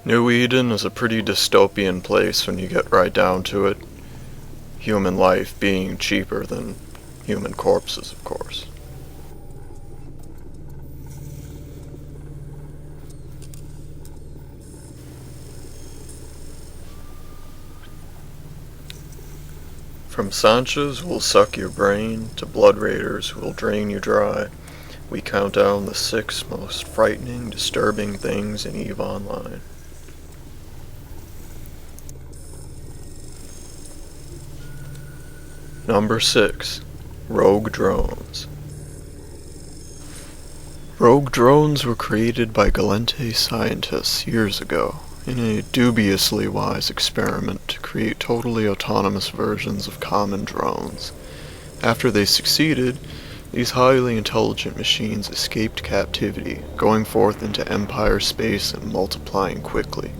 New Eden is a pretty dystopian place when you get right down to it. Human life being cheaper than human corpses, of course. From Sanchas who will suck your brain to blood raiders who will drain you dry, we count down the 6 most frightening, disturbing things in EVE Online. Number 6. Rogue Drones. Rogue drones were created by Galente scientists years ago in a dubiously wise experiment to create totally autonomous versions of common drones. After they succeeded, these highly intelligent machines escaped captivity, going forth into Empire space and multiplying quickly.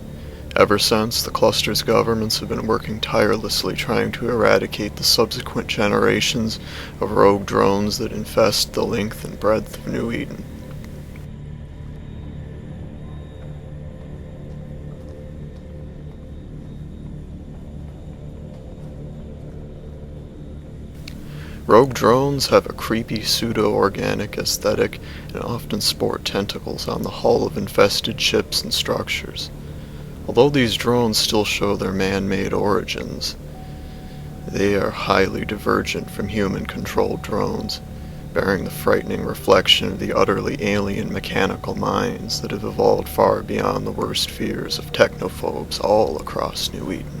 Ever since, the cluster's governments have been working tirelessly trying to eradicate the subsequent generations of rogue drones that infest the length and breadth of New Eden. Rogue drones have a creepy pseudo-organic aesthetic and often sport tentacles on the hull of infested ships and structures. Although these drones still show their man-made origins, they are highly divergent from human-controlled drones, bearing the frightening reflection of the utterly alien mechanical minds that have evolved far beyond the worst fears of technophobes all across New Eden.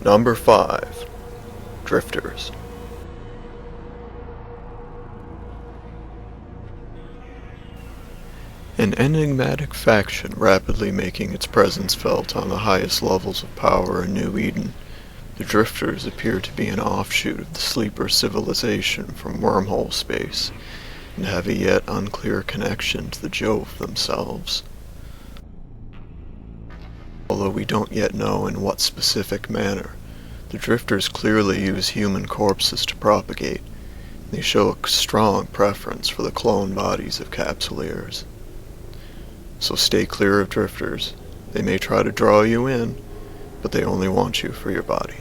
Number 5. Drifters. An enigmatic faction rapidly making its presence felt on the highest levels of power in New Eden, the Drifters appear to be an offshoot of the Sleeper civilization from wormhole space, and have a yet unclear connection to the Jove themselves. Although we don't yet know in what specific manner, the Drifters clearly use human corpses to propagate. They show a strong preference for the clone bodies of capsuleers. So stay clear of Drifters. They may try to draw you in, but they only want you for your body.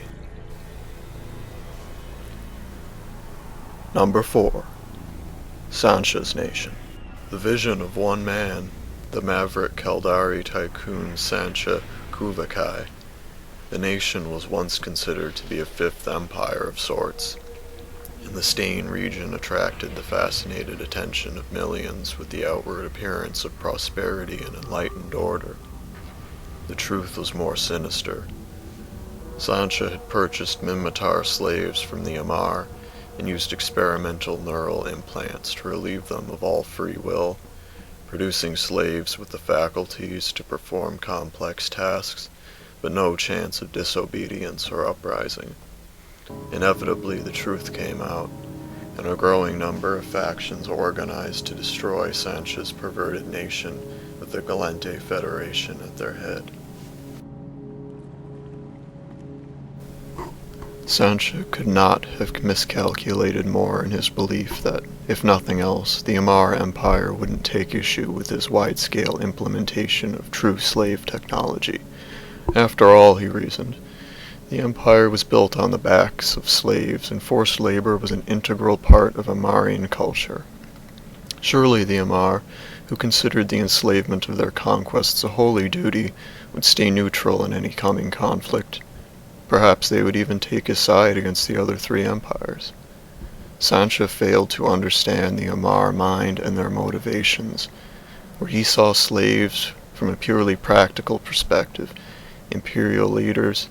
Number 4. Sansha's Nation. The vision of one man, the maverick Kaldari tycoon Sansha Kuvakai. The nation was once considered to be a fifth empire of sorts, and the Stain region attracted the fascinated attention of millions with the outward appearance of prosperity and enlightened order. The truth was more sinister. Sansha had purchased Minmatar slaves from the Amar and used experimental neural implants to relieve them of all free will, producing slaves with the faculties to perform complex tasks, but no chance of disobedience or uprising. Inevitably, the truth came out, and a growing number of factions organized to destroy Sansha's perverted nation with the Galente Federation at their head. Sansha could not have miscalculated more in his belief that, if nothing else, the Amar Empire wouldn't take issue with his wide-scale implementation of true slave technology. After all, he reasoned, the Empire was built on the backs of slaves, and forced labor was an integral part of Amarian culture. Surely the Amar, who considered the enslavement of their conquests a holy duty, would stay neutral in any coming conflict. Perhaps they would even take his side against the other 3 empires. Sansha failed to understand the Amar mind and their motivations. Where he saw slaves from a purely practical perspective, imperial leaders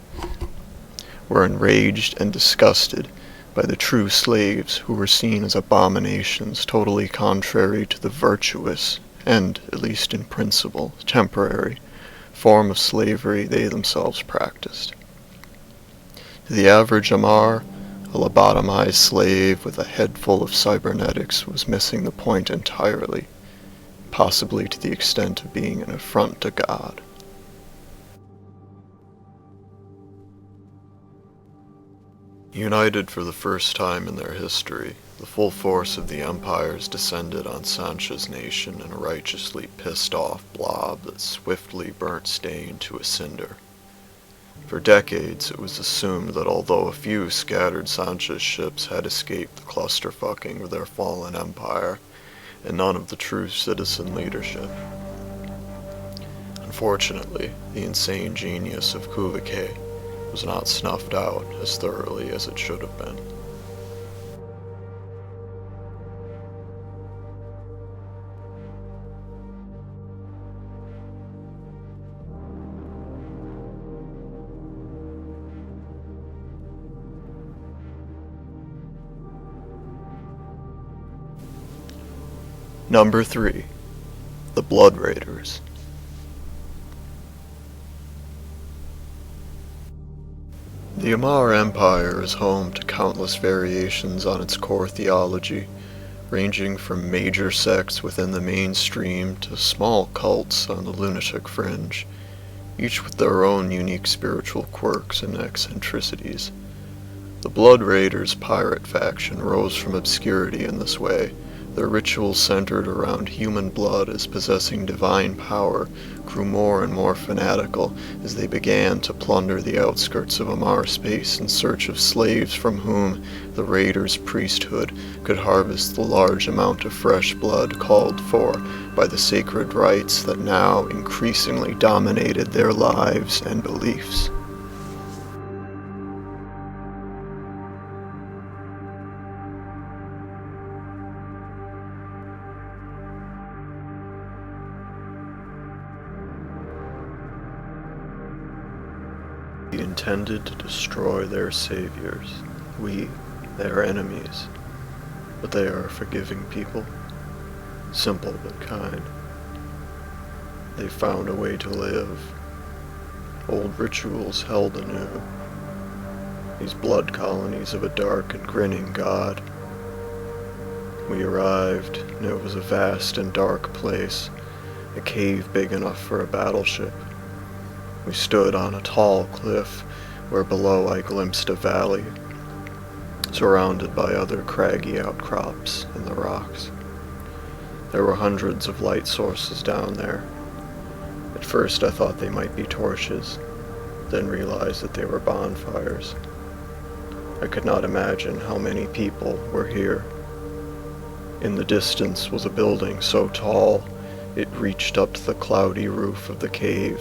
were enraged and disgusted by the true slaves who were seen as abominations totally contrary to the virtuous and, at least in principle, temporary, form of slavery they themselves practiced. To the average Amar, a lobotomized slave with a head full of cybernetics was missing the point entirely, possibly to the extent of being an affront to God. United for the first time in their history, the full force of the empires descended on Sansha's nation in a righteously pissed-off blob that swiftly burnt Stain to a cinder. For decades, it was assumed that although a few scattered Sansha ships had escaped the clusterfucking of their fallen empire, and none of the true citizen leadership. Unfortunately, the insane genius of Kuvake was not snuffed out as thoroughly as it should have been. Number 3. The Blood Raiders. The Amar Empire is home to countless variations on its core theology, ranging from major sects within the mainstream to small cults on the lunatic fringe, each with their own unique spiritual quirks and eccentricities. The Blood Raiders pirate faction rose from obscurity in this way. Their rituals centered around human blood as possessing divine power grew more and more fanatical as they began to plunder the outskirts of Amar space in search of slaves from whom the raiders' priesthood could harvest the large amount of fresh blood called for by the sacred rites that now increasingly dominated their lives and beliefs. We intended to destroy their saviors, we, their enemies, but they are a forgiving people, simple but kind. They found a way to live, old rituals held anew, these blood colonies of a dark and grinning god. We arrived, and it was a vast and dark place, a cave big enough for a battleship. We stood on a tall cliff where below I glimpsed a valley, surrounded by other craggy outcrops in the rocks. There were hundreds of light sources down there. At first I thought they might be torches, then realized that they were bonfires. I could not imagine how many people were here. In the distance was a building so tall it reached up to the cloudy roof of the cave.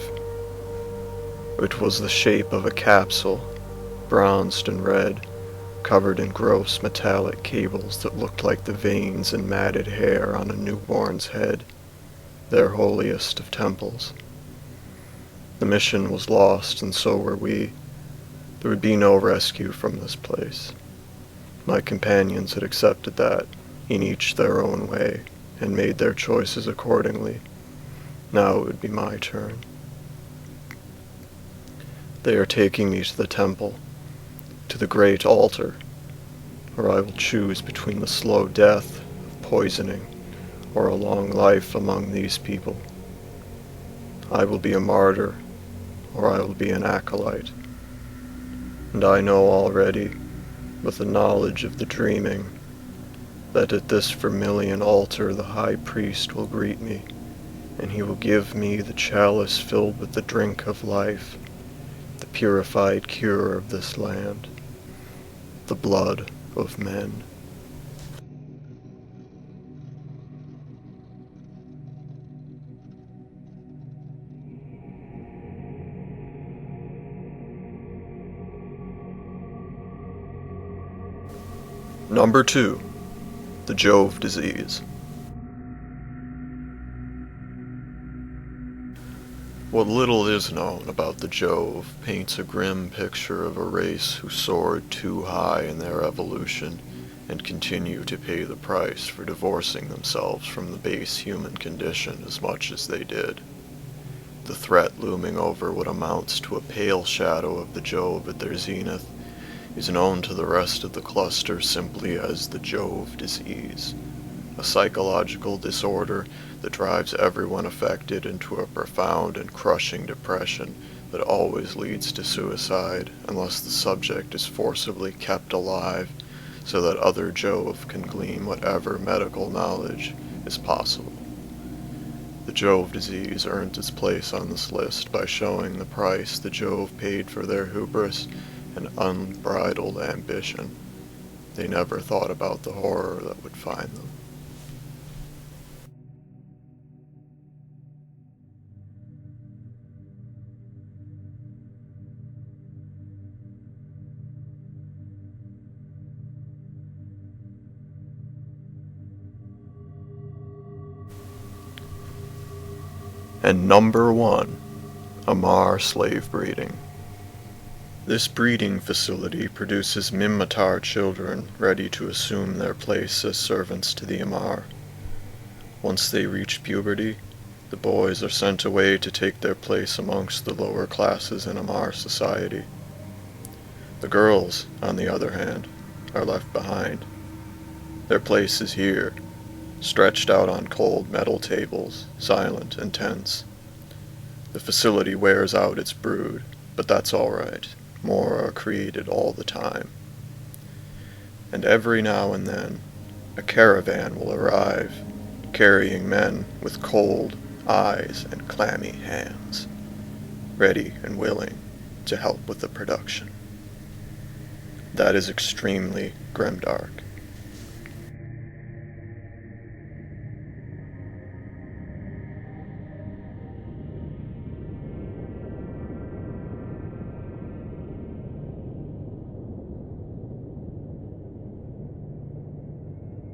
It was the shape of a capsule, bronzed and red, covered in gross metallic cables that looked like the veins and matted hair on a newborn's head, their holiest of temples. The mission was lost, and so were we. There would be no rescue from this place. My companions had accepted that, in each their own way, and made their choices accordingly. Now it would be my turn. They are taking me to the temple, to the great altar, where I will choose between the slow death of poisoning or a long life among these people. I will be a martyr, or I will be an acolyte. And I know already, with the knowledge of the dreaming, that at this vermilion altar the high priest will greet me, and he will give me the chalice filled with the drink of life, the purified cure of this land, the blood of men. Number 2. The Jove disease. What little is known about the Jove paints a grim picture of a race who soared too high in their evolution and continue to pay the price for divorcing themselves from the base human condition as much as they did. The threat looming over what amounts to a pale shadow of the Jove at their zenith is known to the rest of the cluster simply as the Jove disease, a psychological disorder that drives everyone affected into a profound and crushing depression that always leads to suicide unless the subject is forcibly kept alive so that other Jove can glean whatever medical knowledge is possible. The Jove disease earned its place on this list by showing the price the Jove paid for their hubris and unbridled ambition. They never thought about the horror that would find them. And number 1, Amar slave breeding. This breeding facility produces Minmatar children ready to assume their place as servants to the Amar. Once they reach puberty, the boys are sent away to take their place amongst the lower classes in Amar society. The girls, on the other hand, are left behind. Their place is here, stretched out on cold metal tables, silent and tense. The facility wears out its brood, but that's all right. More are created all the time. And every now and then, a caravan will arrive, carrying men with cold eyes and clammy hands, ready and willing to help with the production. That is extremely grimdark.